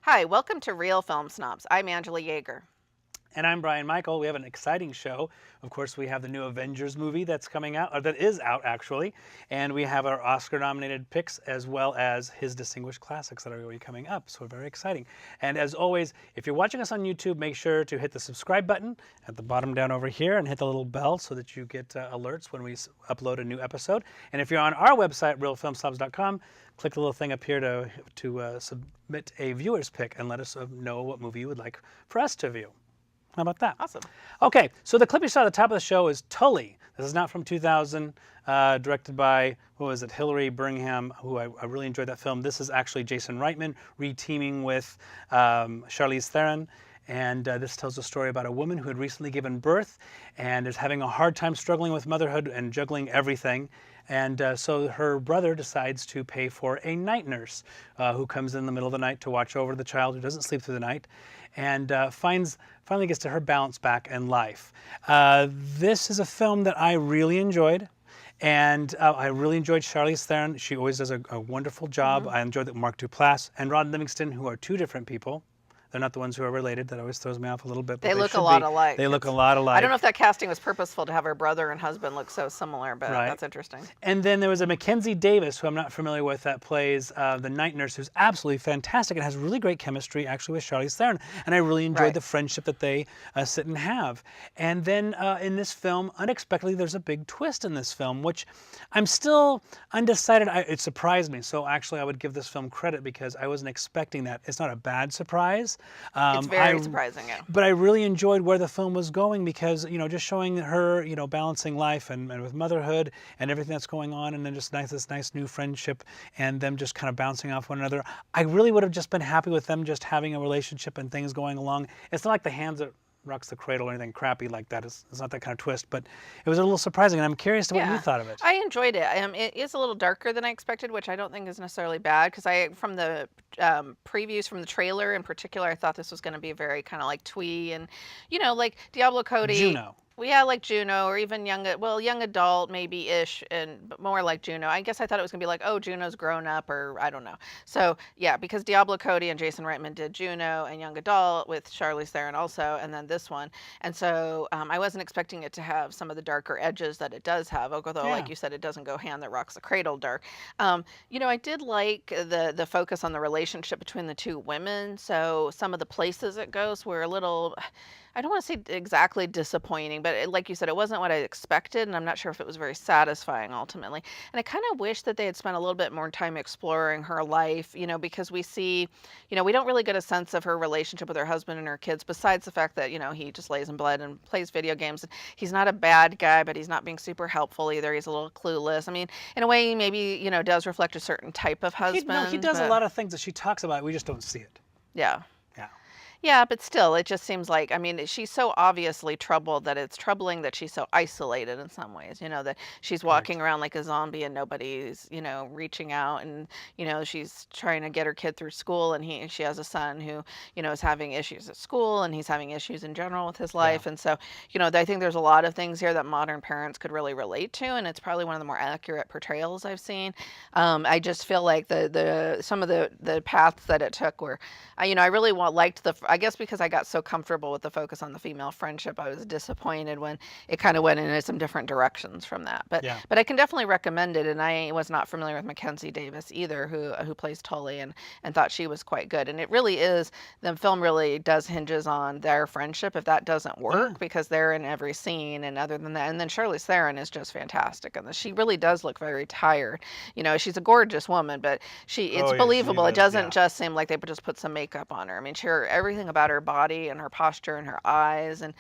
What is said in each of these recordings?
Hi, welcome to Real Film Snobs. I'm Angela Yeager. And I'm Brian Michael. We have an exciting show. Of course, we have the new Avengers movie that's coming out, or that is out actually. And we have our Oscar-nominated picks as well as his distinguished classics that are going to be coming up. So very exciting. And as always, if you're watching us on YouTube, make sure to hit the subscribe button at the bottom down over here and hit the little bell so that you get alerts when we upload a new episode. And if you're on our website, realfilmsnobs.com, click the little thing up here to submit a viewer's pick and let us know what movie you would like for us to view. How about that? Awesome. Okay, so the clip you saw at the top of the show is Tully. This is not from 2000, directed by, who was it, Hillary Birmingham, who I really enjoyed that film. This is actually Jason Reitman re-teaming with Charlize Theron. And this tells a story about a woman who had recently given birth and is having a hard time struggling with motherhood and juggling everything. And so her brother decides to pay for a night nurse who comes in the middle of the night to watch over the child who doesn't sleep through the night, and finally gets to her balance back in life. This is a film that I really enjoyed. And I really enjoyed Charlize Theron. She always does a wonderful job. I enjoyed that Mark Duplass and Ron Livingston, who are two different people. They're not the ones who are related. That always throws me off a little bit. They look a lot alike. They look a lot alike. I don't know if that casting was purposeful to have her brother and husband look so similar, but that's interesting. And then there was a Mackenzie Davis, who I'm not familiar with, that plays the night nurse, who's absolutely fantastic and has really great chemistry, actually, with Charlize Theron. And I really enjoyed the friendship that they sit and have. And then in this film, unexpectedly, there's a big twist in this film, which I'm still undecided. It surprised me. So actually, I would give this film credit because I wasn't expecting that. It's not a bad surprise. It's very surprising, yeah. But I really enjoyed where the film was going because, just showing her, balancing life and with motherhood and everything that's going on, and then just this nice new friendship and them just kind of bouncing off one another. I really would have just been happy with them just having a relationship and things going along. It's not like The Hands That Rocks the Cradle or anything crappy like that. It's not that kind of twist, but it was a little surprising, and I'm curious to what you thought of it. I enjoyed it. It is a little darker than I expected, which I don't think is necessarily bad, because from the previews from the trailer in particular, I thought this was going to be very kind of like twee and, like Diablo Cody. Juno. Yeah, like Juno, or even young adult maybe-ish, but more like Juno. I guess I thought it was going to be like, oh, Juno's grown up, or I don't know. So, yeah, because Diablo Cody and Jason Reitman did Juno and young adult with Charlize Theron also, and then this one. And so I wasn't expecting it to have some of the darker edges that it does have, although, like you said, it doesn't go Hand That Rocks the Cradle dark. I did like the focus on the relationship between the two women. So some of the places it goes were a little, I don't want to say exactly disappointing, but like you said, it wasn't what I expected, and I'm not sure if it was very satisfying ultimately. And I kind of wish that they had spent a little bit more time exploring her life, because we see, we don't really get a sense of her relationship with her husband and her kids, besides the fact that, he just lays in blood and plays video games. He's not a bad guy, but he's not being super helpful either. He's a little clueless. I mean, in a way, maybe, does reflect a certain type of husband. He does a lot of things that she talks about. We just don't see it. Yeah. Yeah. Yeah, but still, it just seems like, she's so obviously troubled that it's troubling that she's so isolated in some ways, that she's walking around like a zombie and nobody's, reaching out, and, she's trying to get her kid through school, and she has a son who, is having issues at school, and he's having issues in general with his life. And so, I think there's a lot of things here that modern parents could really relate to, and it's probably one of the more accurate portrayals I've seen. I just feel like some of the paths that it took were, I really liked I guess because I got so comfortable with the focus on the female friendship, I was disappointed when it kind of went in some different directions from that. But I can definitely recommend it, and I was not familiar with Mackenzie Davis either, who plays Tully, and thought she was quite good. And it really is, the film really does hinges on their friendship if that doesn't work, because they're in every scene, and other than that, and then Charlize Theron is just fantastic, and she really does look very tired. She's a gorgeous woman, but it's believable. It doesn't just seem like they just put some makeup on her. I mean, everything about her body and her posture and her eyes, and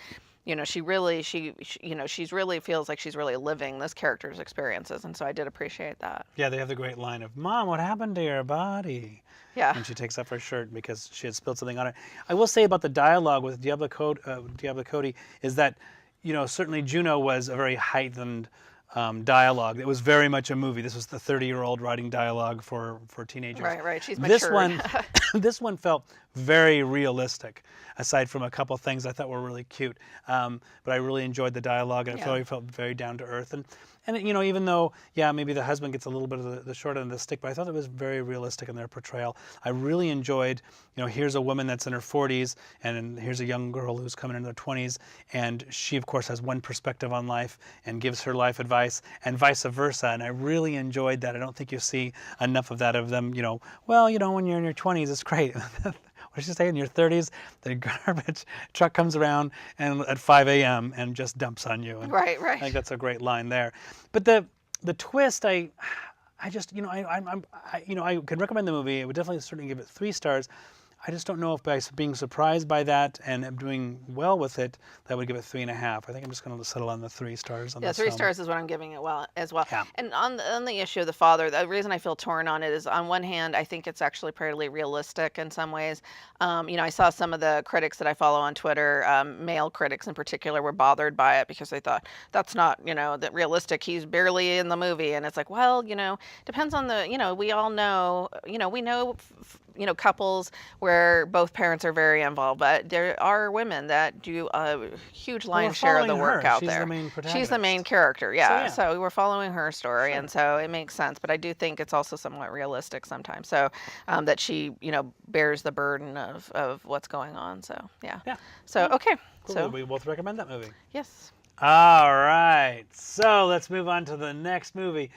she really feels like she's really living this character's experiences, and so I did appreciate that. Yeah, they have the great line of, "Mom, what happened to your body?" Yeah. when she takes off her shirt because she had spilled something on it. I will say about the dialogue with Diablo Cody is that, certainly Juno was a very heightened dialogue. It was very much a movie. This was the 30-year-old writing dialogue for teenagers. Right. She's This matured. one, this one felt very realistic. Aside from a couple of things I thought were really cute, but I really enjoyed the dialogue, and it felt very down to earth. And even though maybe the husband gets a little bit of the short end of the stick, but I thought it was very realistic in their portrayal. I really enjoyed, here's a woman that's in her 40s, and here's a young girl who's coming into their 20s, and she of course has one perspective on life and gives her life advice, and vice versa. And I really enjoyed that. I don't think you see enough of that of them. When you're in your 20s, it's great. What did she say? In your 30s, the garbage truck comes around and at 5 a.m. and just dumps on you. And Right. I think that's a great line there. But the twist, I could recommend the movie. I would definitely certainly give it 3 stars. I just don't know if by being surprised by that and doing well with it, that would give it 3.5. I think I'm just going to settle on the 3 stars. On 3 stars is what I'm giving it as well. Yeah. And on the issue of the father, the reason I feel torn on it is, on one hand, I think it's actually fairly realistic in some ways. I saw some of the critics that I follow on Twitter, male critics in particular, were bothered by it because they thought that's not, that realistic. He's barely in the movie, and it's like, well, depends on the, we all know, we know. Couples where both parents are very involved, but there are women that do a huge lion's share of the work out there. She's the main protagonist. She's the main character, So we're following her story, and so it makes sense. But I do think it's also somewhat realistic sometimes. So that she, bears the burden of what's going on. So yeah. So okay. Cool. So we both recommend that movie. yes. All right. So let's move on to the next movie.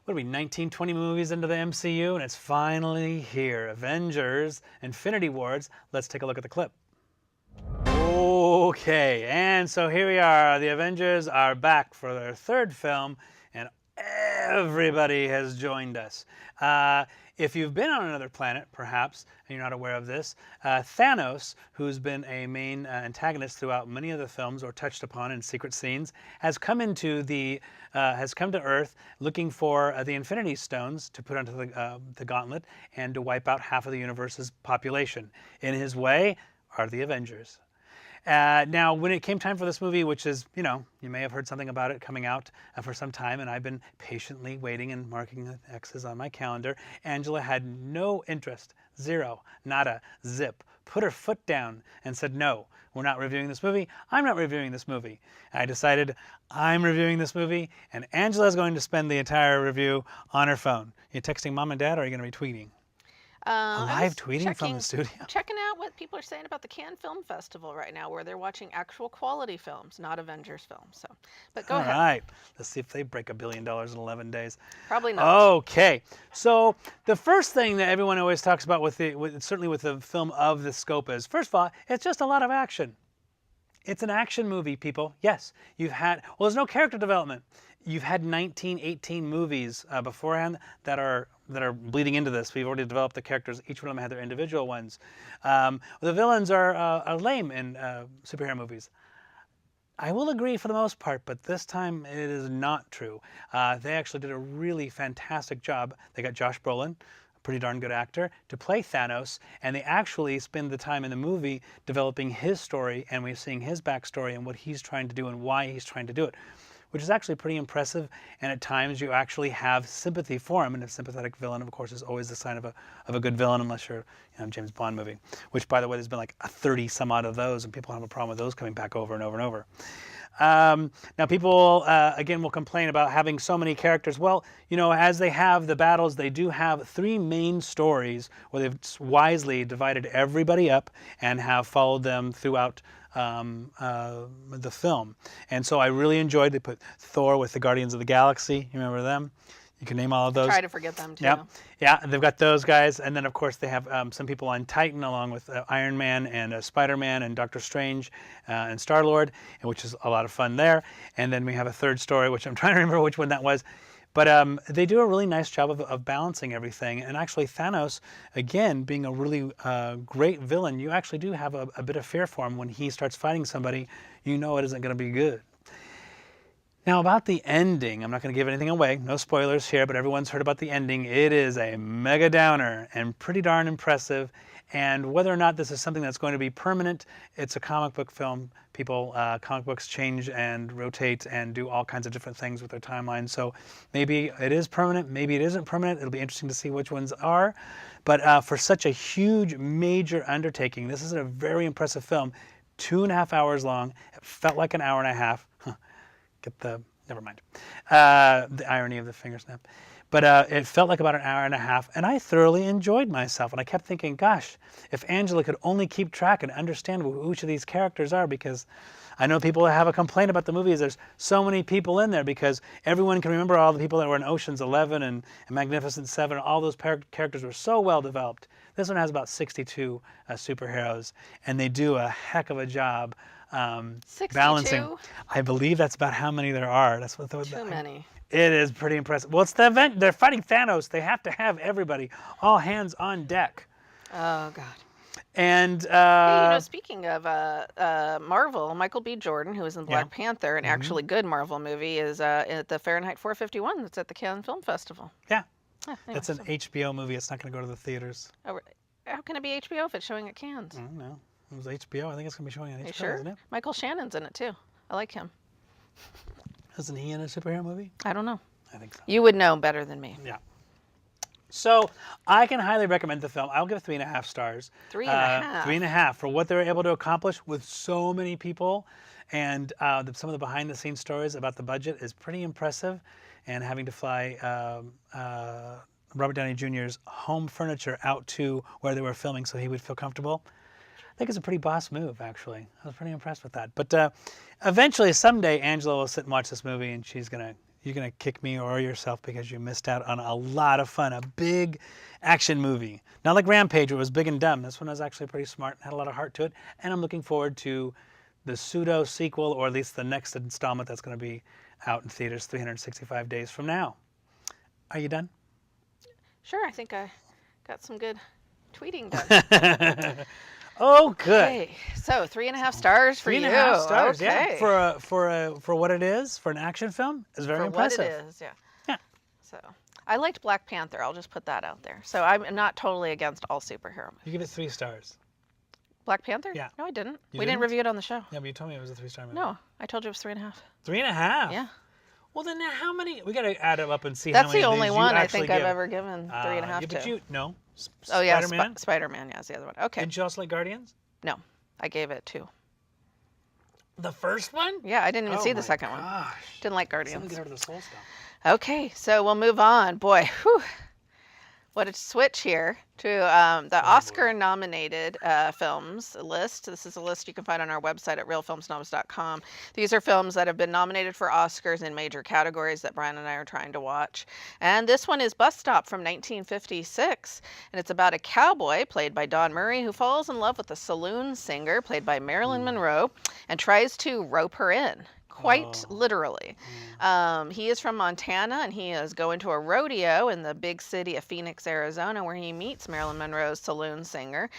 What are we, 19, 20 movies into the MCU, and it's finally here. Avengers, Infinity Wars. Let's take a look at the clip. Okay, and so here we are. The Avengers are back for their 3rd film, and everybody has joined us. If you've been on another planet, perhaps, and you're not aware of this, Thanos, who's been a main antagonist throughout many of the films or touched upon in secret scenes, has come to Earth looking for the Infinity Stones to put onto the gauntlet and to wipe out half of the universe's population. In his way are the Avengers. Now, when it came time for this movie, which is, you may have heard something about it coming out for some time, and I've been patiently waiting and marking the X's on my calendar. Angela had no interest, zero, nada, zip, put her foot down and said, no, we're not reviewing this movie. I'm not reviewing this movie. I decided I'm reviewing this movie, and Angela's going to spend the entire review on her phone. You texting mom and dad, or are you going to be tweeting? Live tweeting from the studio. Checking out what people are saying about the Cannes Film Festival right now, where they're watching actual quality films, not Avengers films. So, but go ahead. All right. Let's see if they break $1 billion in 11 days. Probably not. Okay. So the first thing that everyone always talks about certainly with the film of the scope is, first of all, it's just a lot of action. It's an action movie, people. Yes, there's no character development. You've had 19, 18 movies beforehand that are bleeding into this. We've already developed the characters. Each one of them had their individual ones. The villains are lame in superhero movies. I will agree for the most part, but this time it is not true. They actually did a really fantastic job. They got Josh Brolin, a pretty darn good actor, to play Thanos, and they actually spend the time in the movie developing his story, and we're seeing his backstory and what he's trying to do and why he's trying to do it, which is actually pretty impressive. And at times you actually have sympathy for him, and a sympathetic villain, of course, is always the sign of a good villain, unless you're a James Bond movie, which, by the way, there's been like 30 some odd of those, and people have a problem with those coming back over and over and over. Now, people, again, will complain about having so many characters. Well, as they have the battles, they do have 3 main stories where they've wisely divided everybody up and have followed them throughout the film. And so I really enjoyed, they put Thor with the Guardians of the Galaxy. You remember them? You can name all of those. Try to forget them too. Yep. Yeah, they've got those guys. And then, of course, they have some people on Titan, along with Iron Man and Spider-Man and Doctor Strange and Star-Lord, which is a lot of fun there. And then we have a third story, which I'm trying to remember which one that was. But they do a really nice job of balancing everything. And actually, Thanos, again, being a really great villain, you actually do have a bit of fear for him when he starts fighting somebody. You know it isn't going to be good. Now about the ending, I'm not going to give anything away, no spoilers here, but everyone's heard about the ending. It is a mega downer and pretty darn impressive. And whether or not this is something that's going to be permanent, it's a comic book film. People, comic books change and rotate and do all kinds of different things with their timeline. So maybe it is permanent, maybe it isn't permanent. It'll be interesting to see which ones are. But for such a huge, major undertaking, this is a very impressive film. 2.5 hours long. It felt like an hour and a half. Never mind. The irony of the finger snap. But it felt like about an hour and a half, and I thoroughly enjoyed myself. And I kept thinking, gosh, if Angela could only keep track and understand who each of these characters are, because I know people have a complaint about the movie is there's so many people in there, because everyone can remember all the people that were in Ocean's 11 and Magnificent 7. All those characters were so well developed. This one has about 62 superheroes, and they do a heck of a job balancing. I believe that's about how many there are. That's what Too many. It is pretty impressive. Well, it's the event. They're fighting Thanos. They have to have everybody, all hands on deck. Oh, God. And hey, speaking of Marvel, Michael B. Jordan, who was in Black Panther, an actually good Marvel movie, is at the Fahrenheit 451. That's at the Cannes Film Festival. Yeah. Anyway, it's an HBO movie. It's not going to go to the theaters. Oh, how can it be HBO if it's showing at Cannes? I don't know. It was HBO. I think it's going to be showing on HBO, sure? isn't it? Michael Shannon's in it, too. I like him. Isn't he in a superhero movie? I don't know. I think so. You would know better than me. Yeah. So I can highly recommend the film. I'll give it 3.5 stars. 3.5? 3.5 for what they were able to accomplish with so many people. And some of the behind-the-scenes stories about the budget is pretty impressive. And having to fly Robert Downey Jr.'s home furniture out to where they were filming so he would feel comfortable. I think it's a pretty boss move, actually. I was pretty impressed with that. But eventually, someday, Angela will sit and watch this movie, and you're gonna kick me or yourself because you missed out on a lot of fun, a big action movie. Not like Rampage, where it was big and dumb. This one was actually pretty smart and had a lot of heart to it. And I'm looking forward to the pseudo sequel, or at least the next installment that's going to be out in theaters 365 days from now. Are you done? Sure, I think I got some good tweeting done. Oh, good. Okay, so 3.5 stars for you. 3.5 stars, okay. yeah. For what it is, for an action film, is very impressive. For what it is, yeah. Yeah. So I liked Black Panther. I'll just put that out there. So I'm not totally against all superhero movies. You give it 3 stars. Black Panther? Yeah. No, I didn't. You we didn't review it on the show. Yeah, but you told me it was a 3-star movie. No, I told you it was 3.5. 3.5? Yeah. Well, then how many? We got to add them up and see That's how many. the of only these one you I actually think give. I've ever given 3.5 But to. no. Oh yeah, Spider-Man. Spider-Man. Yeah, is the other one. Okay. Did you also like Guardians? No, I gave it 2. The first one? Yeah, I didn't even see the second gosh. one. Didn't like Let me Guardians. get over the soul stuff. Okay, so we'll move on. Boy, whew. What a switch here to the Oscar-nominated films list. This is a list you can find on our website at realfilmsnobs.com. These are films that have been nominated for Oscars in major categories that Brian and I are trying to watch. And this one is Bus Stop from 1956. And it's about a cowboy, played by Don Murray, who falls in love with a saloon singer, played by Marilyn Monroe, and tries to rope her in. Quite literally. He is from Montana, and he is going to a rodeo in the big city of Phoenix, Arizona, where he meets Marilyn Monroe's saloon singer,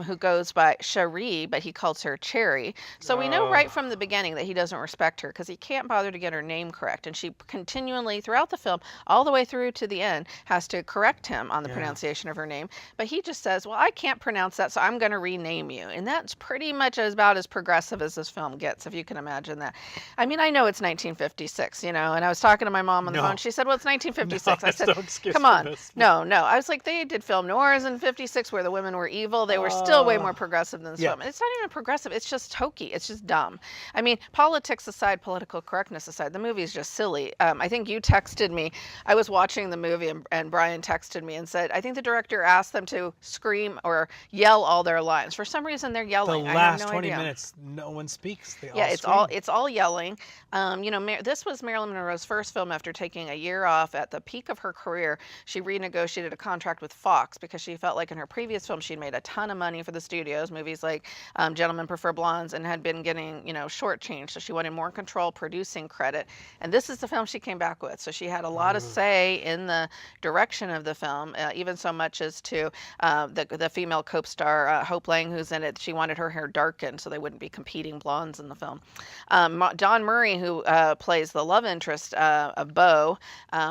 who goes by Cherie, but he calls her Cherry. So we know right from the beginning that he doesn't respect her because he can't bother to get her name correct. And she continually, throughout the film, all the way through to the end, has to correct him on the pronunciation of her name. But he just says, well, I can't pronounce that, so I'm going to rename you. And that's pretty much about as progressive as this film gets, if you can imagine that. I mean, I know it's 1956, and I was talking to my mom on the phone. She said, well, it's 1956. I said, come on. No. I was like, they did film noirs in 56 where the women were evil. They were still way more progressive than this film. And it's not even progressive. It's just hokey. It's just dumb. I mean, politics aside, political correctness aside, the movie is just silly. I think you texted me. I was watching the movie, and Brian texted me and said, I think the director asked them to scream or yell all their lines. For some reason, they're yelling. The last 20 minutes, no one speaks. They it's all yelling. This was Marilyn Monroe's first film after taking a year off at the peak of her career. She renegotiated a contract with Fox because she felt like in her previous film she'd made a ton of money for the studios, movies like Gentlemen Prefer Blondes, and had been getting, shortchanged. So she wanted more control, producing credit. And this is the film she came back with. So she had a lot of say in the direction of the film, even so much as to the female co-star, Hope Lang, who's in it. She wanted her hair darkened so they wouldn't be competing blondes in the film. Don Don Murray, who plays the love interest of Beau,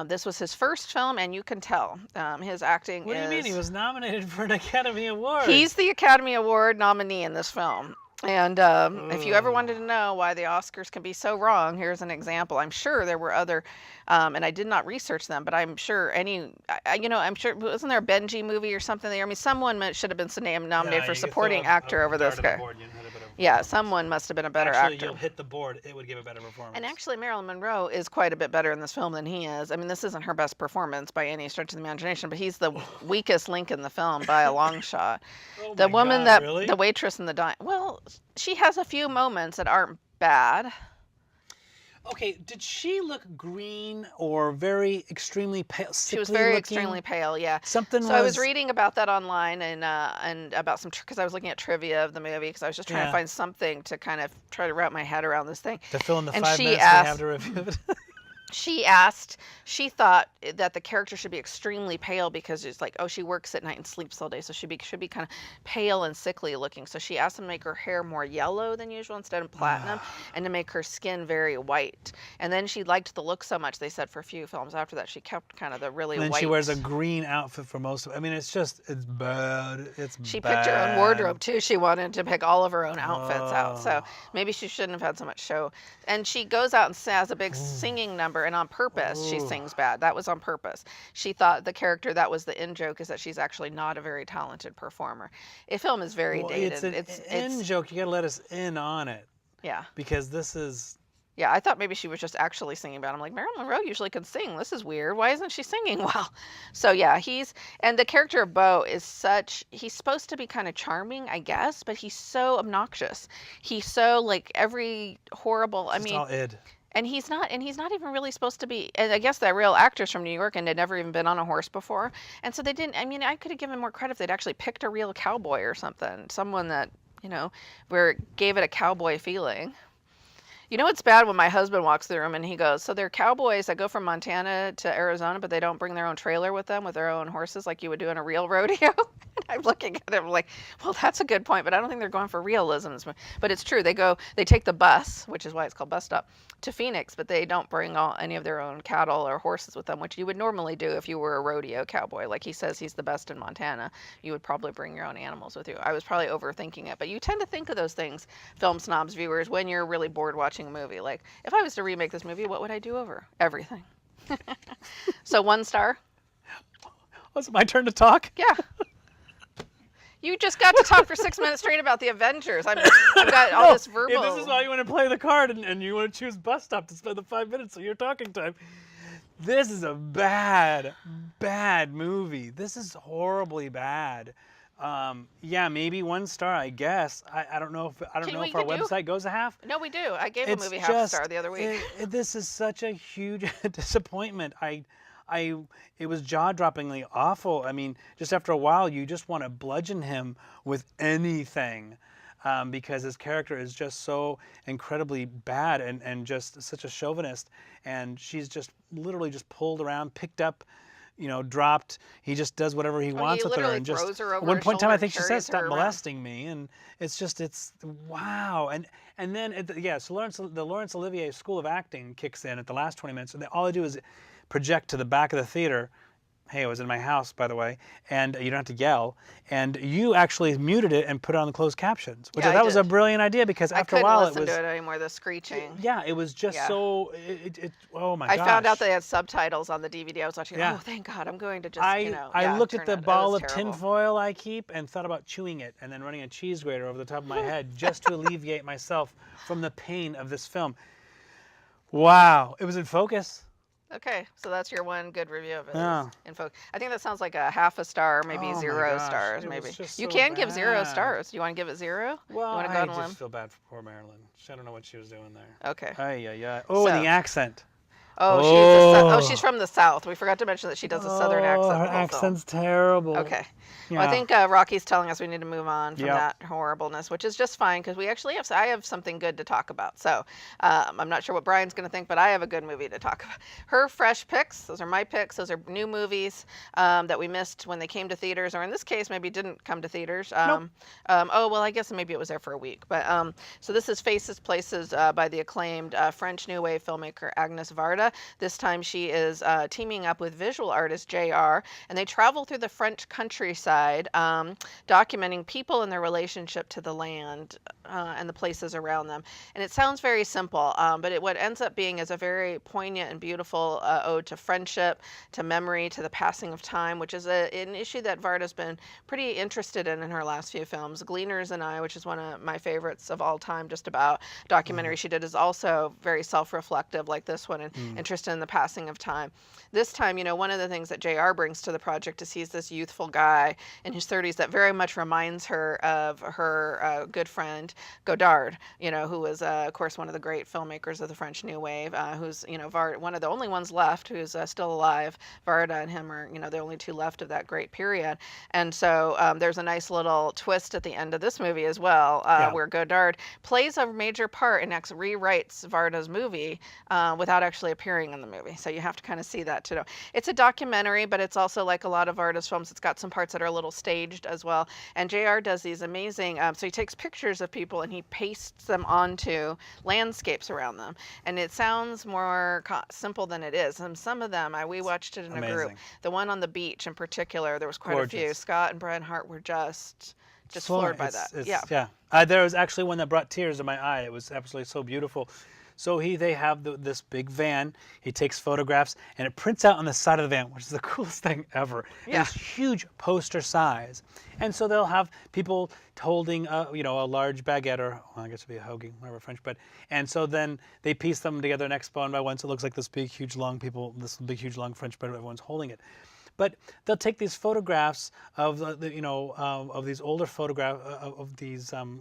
this was his first film, and you can tell his acting What do you mean? He is. was nominated for an Academy Award. He's the Academy Award nominee in this film. And if you ever wanted to know why the Oscars can be so wrong, here's an example. I'm sure there were other, and I did not research them, but I'm sure I'm sure, wasn't there a Benji movie or something there? I mean, someone should have been nominated for supporting actor over this guy. Yeah, someone must have been a better actor. You'll hit the board, it would give a better performance. And actually, Marilyn Monroe is quite a bit better in this film than he is. I mean, this isn't her best performance by any stretch of the imagination, but he's the weakest link in the film by a long shot. The woman the waitress in the diner, well, she has a few moments that aren't bad. Okay, did she look green or very extremely pale? She was very extremely pale, yeah. I was reading about that online and about some, because I was looking at trivia of the movie, because I was just trying to find something to kind of try to wrap my head around this thing. To fill in the 5 minutes we have to review it. She thought that the character should be extremely pale because it's like, oh, she works at night and sleeps all day, so she should be kind of pale and sickly looking. So she asked them to make her hair more yellow than usual instead of platinum, and to make her skin very white. And then she liked the look so much, they said for a few films after that, she kept kind of the really white. And she wears a green outfit for most of it. I mean, it's bad. She picked her own wardrobe, too. She wanted to pick all of her own outfits out. So maybe she shouldn't have had so much show. And she goes out and has a big singing number, and on purpose she sings bad. That was on purpose. She thought the character, that was the in-joke, is that she's actually not a very talented performer. The film is very dated. It's an in-joke. You gotta let us in on it. Yeah. Because this is... Yeah, I thought maybe she was just actually singing bad. I'm like, Marilyn Monroe usually can sing. This is weird. Why isn't she singing well? So yeah, and the character of Beau is he's supposed to be kind of charming, I guess, but he's so obnoxious. He's so like every horrible, It's all id. And he's not even really supposed to be, and I guess they're real actors from New York and had never even been on a horse before. And so they didn't, I mean, I could have given more credit if they'd actually picked a real cowboy or something. Someone that, where it gave it a cowboy feeling. You know, it's bad when my husband walks through the room and he goes, so they're cowboys that go from Montana to Arizona, but they don't bring their own trailer with them, with their own horses like you would do in a real rodeo. And I'm looking at him like, well, that's a good point, but I don't think they're going for realism. But it's true. They take the bus, which is why it's called Bus Stop, to Phoenix, but they don't bring any of their own cattle or horses with them, which you would normally do if you were a rodeo cowboy. Like he says he's the best in Montana. You would probably bring your own animals with you. I was probably overthinking it, but you tend to think of those things, Film Snobs viewers, when you're really bored watching a movie. Like, if I was to remake this movie, what would I do over? Everything. So 1 star. Was it my turn to talk? Yeah. You just got to talk for 6 minutes straight about the Avengers. I've got all this verbal. If this is why you want to play the card and you want to choose Bus Stop to spend the 5 minutes of your talking time. This is a bad, bad movie. This is horribly bad. Yeah, maybe 1 star, I guess. I don't know if our website goes a half. No, we do. I gave a movie half a star the other week. This is such a huge disappointment. It was jaw-droppingly awful. I mean, just after a while, you just want to bludgeon him with anything, because his character is just so incredibly bad and just such a chauvinist. And she's just literally just pulled around, picked up, dropped. He just does whatever he wants with her, and just throws her over at one point in time, I think she carries says, "Stop her molesting me," and it's wow. And then so the Laurence Olivier School of Acting kicks in at the last 20 minutes, and all they do is project to the back of the theater. Hey, it was in my house, by the way, and you don't have to yell. And you actually muted it and put it on the closed captions, which I thought was a brilliant idea, because after a while it was... I couldn't listen to it anymore, the screeching. Yeah, it was just so... oh my gosh. I found out they had subtitles on the DVD. I was watching, oh, thank God, I'm going to just, I looked at the ball of tinfoil I keep and thought about chewing it and then running a cheese grater over the top of my head just to alleviate myself from the pain of this film. Wow. It was in focus. Okay, so that's your one good review of it. Yeah. I think that sounds like a half a star, maybe 0 stars, maybe. You can give 0 stars. Do you want to give it 0? Well, you want to go I just feel bad for poor Marilyn. I don't know what she was doing there. Okay. Oh, and the accent. Oh, she's Oh, from the South. We forgot to mention that she does a Southern oh, accent her the whole film. accent's terrible. Okay. Well, I Yeah. think Rocky's telling us we need to move on from Yep. that horribleness, which is just fine because we actually I have something good to talk about. So I'm not sure what Brian's going to think, but I have a good movie to talk about. Her fresh picks, those are my picks. Those are new movies that we missed when they came to theaters, or in this case, maybe didn't come to theaters. Nope. Oh, well, I guess maybe it was there for a week. But so this is Faces, Places by the acclaimed French New Wave filmmaker Agnes Varda. This time she is teaming up with visual artist JR, and they travel through the French countryside, documenting people and their relationship to the land and the places around them. And it sounds very simple, but what ends up being is a very poignant and beautiful ode to friendship, to memory, to the passing of time, which is an issue that Varda's been pretty interested in her last few films. Gleaners and I, which is one of my favorites of all time, just about documentary she did, is also very self-reflective like this one, and interested in the passing of time. This time, one of the things that JR brings to the project is he's this youthful guy in his 30s that very much reminds her of her good friend Godard, who was, of course, one of the great filmmakers of the French New Wave, who's, one of the only ones left who's still alive. Varda and him are, the only two left of that great period. And so there's a nice little twist at the end of this movie as well, where Godard plays a major part and rewrites Varda's movie without actually appearing in the movie. So you have to kind of see that to know. It's a documentary, but it's also like a lot of Varda's films. It's got some parts that are a little staged as well. And JR does these amazing, so he takes pictures of people and he pastes them onto landscapes around them. And it sounds more simple than it is. And some of them, we watched it in a group. The one on the beach in particular, there was quite a few. Scott and Brian Hart were just floored by that. Yeah. There was actually one that brought tears to my eye. It was absolutely so beautiful. So they have this big van. He takes photographs, and it prints out on the side of the van, which is the coolest thing ever. Yeah. It's huge poster size. And so they'll have people holding a large baguette, or I guess it'd be a hoagie, whatever, French bread. And so then they piece them together next one by one, so it looks like this big, huge, long French bread. Everyone's holding it. But they'll take these photographs of of these older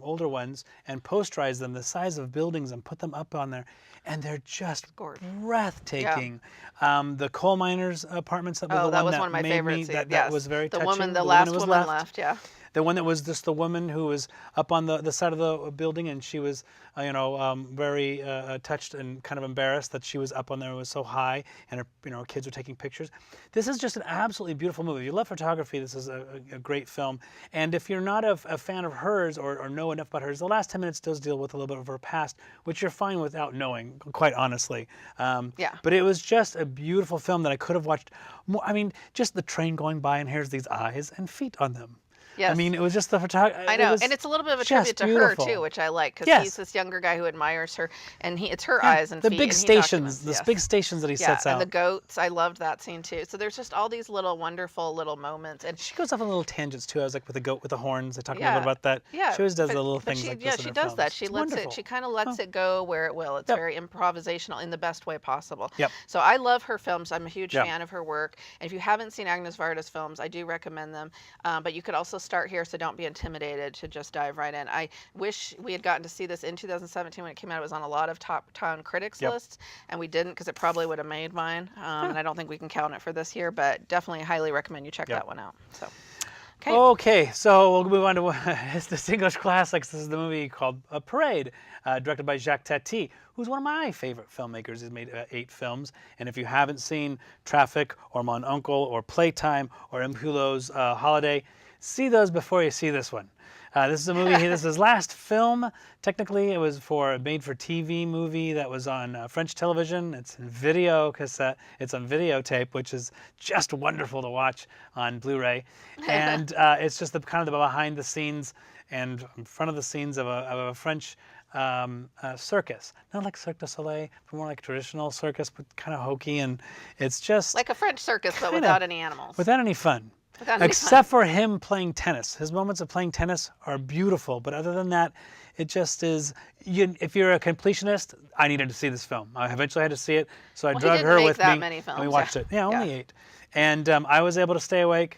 older ones and posterize them the size of buildings and put them up on there, and they're just breathtaking. Yeah. The coal miners' apartments, that was one of my favorites. That was very touching. The last woman left. Yeah. The one that was just the woman who was up on the side of the building, and she was, very touched and kind of embarrassed that she was up on there. It was so high, and her kids were taking pictures. This is just an absolutely beautiful movie. If you love photography, this is a great film. And if you're not a fan of hers or know enough about hers, the last 10 minutes does deal with a little bit of her past, which you're fine without knowing, quite honestly. But it was just a beautiful film that I could have watched more. I mean, just the train going by, and here's these eyes and feet on them. Yes. I mean, it was just the photography. I know, and it's a little bit of a tribute to her too, which I like, because he's this younger guy who admires her, and it's her eyes and feet. The big stations, big stations that he sets out. And the goats, I loved that scene too. So there's just all these little wonderful little moments, and she goes off on little tangents too. I was like with the goat with the horns. I talked a little bit about that. Yeah, she always does the little things like this. Yeah, she does that. She lets it. She kind of lets it go where it will. It's very improvisational in the best way possible. Yep. So I love her films. I'm a huge fan of her work. And if you haven't seen Agnes Varda's films, I do recommend them. But you could also start here, so don't be intimidated to just dive right in. I wish we had gotten to see this in 2017 when it came out. It was on a lot of top town critics lists, and we didn't, because it probably would have made mine. And I don't think we can count it for this year, but definitely highly recommend you check that one out. So. Okay, so we'll move on to his distinguished classics. This is the movie called A Parade, directed by Jacques Tati, who's one of my favorite filmmakers. He's made 8 films, and if you haven't seen Traffic or Mon Oncle or Playtime or M. Hulot's Holiday, see those before you see this one. This is a movie. This is his last film. Technically, it was for a made-for-TV movie that was on French television. It's in video cassette. It's on videotape, which is just wonderful to watch on Blu-ray. And it's just the kind of the behind the scenes and in front of the scenes of a French circus. Not like Cirque du Soleil, but more like traditional circus, but kind of hokey. And it's just like a French circus, but without any animals. Without any fun. Except for him playing tennis. His moments of playing tennis are beautiful, but other than that, it just is. If you're a completionist, I needed to see this film. I eventually had to see it, so I drug her with me, many films, and we watched it. Yeah, only 8, and I was able to stay awake.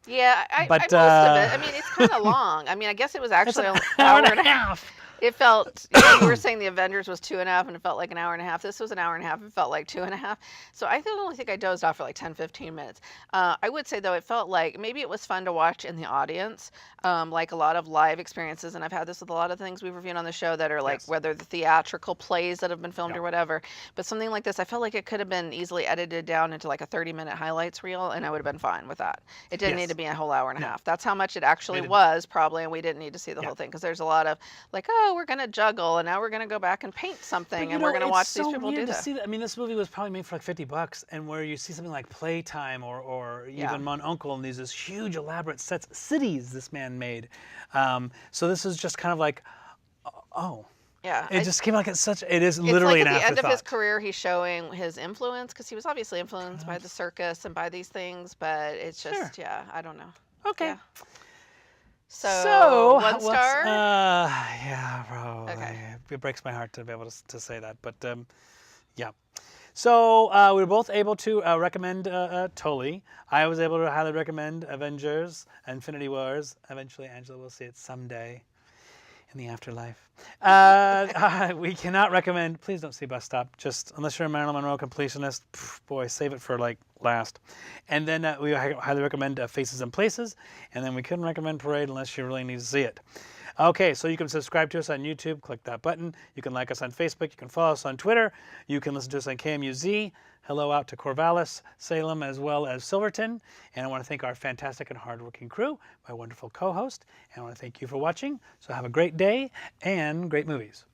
Yeah, but most of it. I mean, it's kind of long. I mean, I guess it was actually an hour and a half. It felt, you were saying the Avengers was 2.5 and it felt like an hour and a half. This was an hour and a half. It felt like 2.5. So I only think I dozed off for like 10, 15 minutes. I would say though, it felt like maybe it was fun to watch in the audience, like a lot of live experiences. And I've had this with a lot of things we've reviewed on the show that are like, Yes. whether the theatrical plays that have been filmed Yeah. or whatever. But something like this, I felt like it could have been easily edited down into like a 30-minute highlights reel, and I would have been fine with that. It didn't need Yes. to be a whole hour and a No. half. That's how much it actually Made it. was, probably, and we didn't need to see the Yeah. whole thing because there's a lot of like, oh, we're gonna juggle, and now we're gonna go back and paint But something, you and know, we're gonna it's watch so these people weird do to this. see that. I mean, this movie was probably made for like $50, and where you see something like Playtime or Yeah. even Mon Uncle, and these this huge elaborate sets, cities this man made. So this is just kind of like, oh, Yeah, it just came like it's such. It is it's literally like an at the end of his afterthought. career, he's showing his influence because he was obviously influenced by the circus and by these things, but it's Sure. just, yeah, I don't know. Okay. Yeah. So, So one what's, star. yeah, probably. Okay. It breaks my heart to be able to say that, but yeah. So we were both able to recommend Tully. I was able to highly recommend Avengers, Infinity Wars. Eventually, Angela will see it someday in the afterlife. We cannot recommend. Please don't see Bus Stop. Just unless you're a Marilyn Monroe completionist, boy, save it for like last. And then we highly recommend Faces and Places. And then we couldn't recommend Parade unless you really need to see it. Okay, so you can subscribe to us on YouTube. Click that button. You can like us on Facebook. You can follow us on Twitter. You can listen to us on KMUZ. Hello out to Corvallis, Salem, as well as Silverton. And I want to thank our fantastic and hardworking crew, my wonderful co-host. And I want to thank you for watching. So have a great day and great movies.